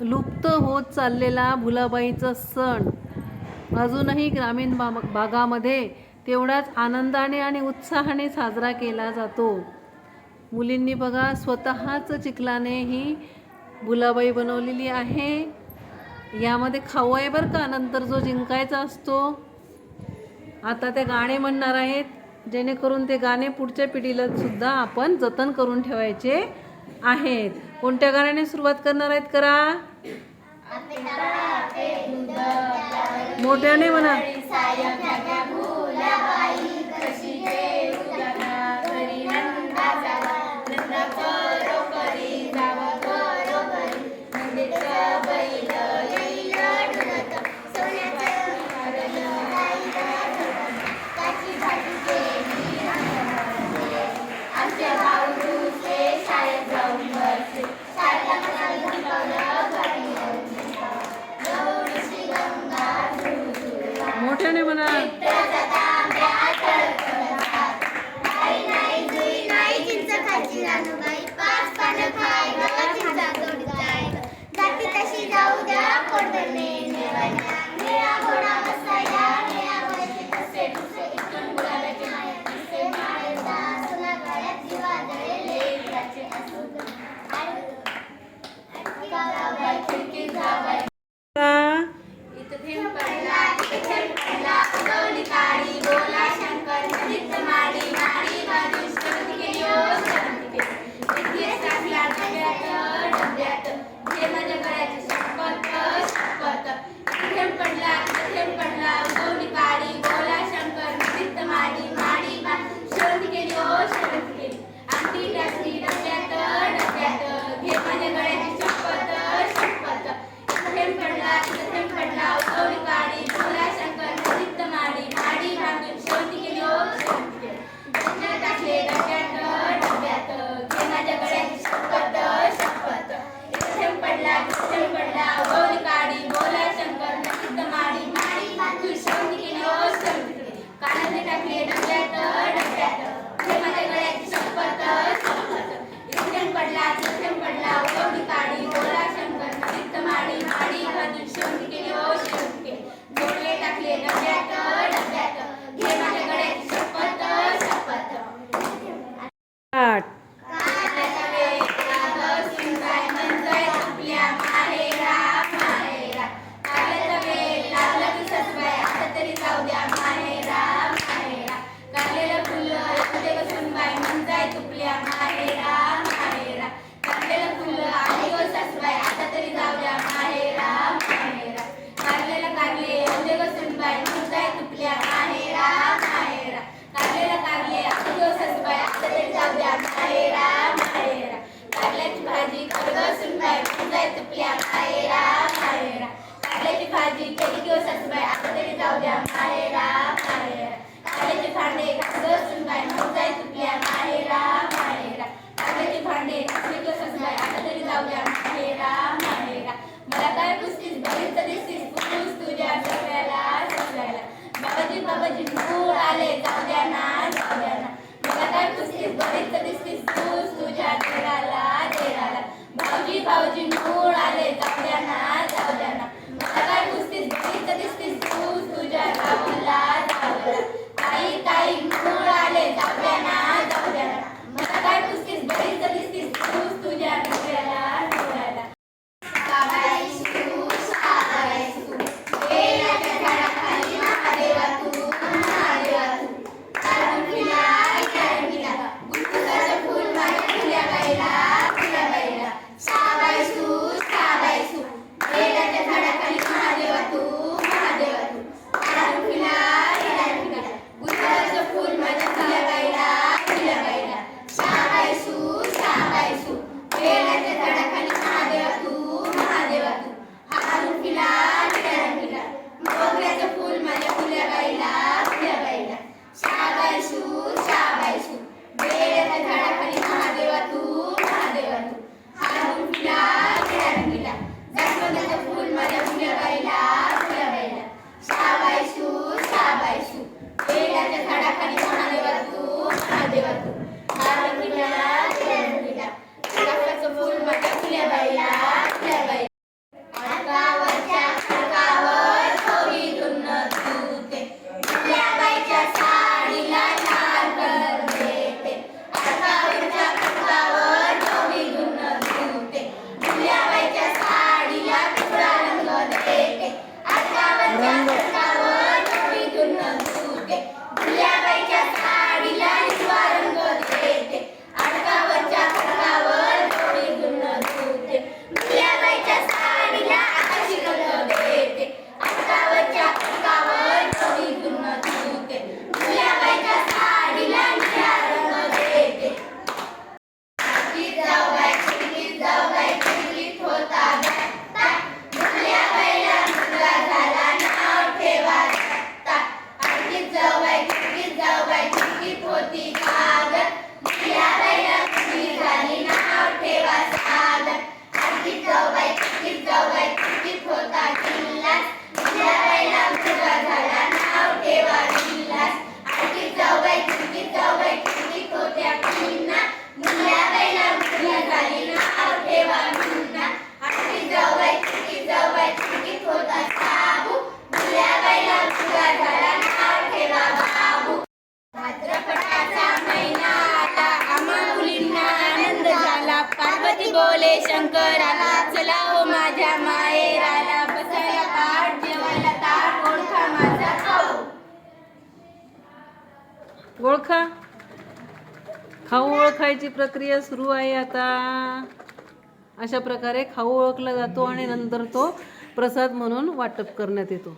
लुप्त होत चाललेला भुलाबाईचा सण अजूनही ग्रामीण भागामध्ये तेवढाच आनंदाने आणि उत्साहाने साजरा केला जातो. मुलींनी बघा स्वतःच चिखलाने ही भुलाबाई बनवलेली आहे. यामध्ये खाऊ आहे बरं का, नंतर जो जिंकायचा असतो. आता ते गाणे म्हणणार आहेत, जेणेकरून ते गाणे पुढच्या पिढीला सुद्धा आपण जतन करून ठेवायचे आहेत. कोणत्या गाण्याने सुरुवात करणार आहेत? करा मोठ्याने म्हणा. मोठ्याने म्हणा. बोले शंकराला, चला हो माझ्या माहेराला, बसायला ताट, जेवायला ताट, ओळखा माझा खाऊ. ओळखा. खाऊ ओळखायची प्रक्रिया सुरू आहे आता. अशा प्रकारे खाऊ ओळखला जातो आणि नंतर तो प्रसाद म्हणून वाटप करण्यात येतो.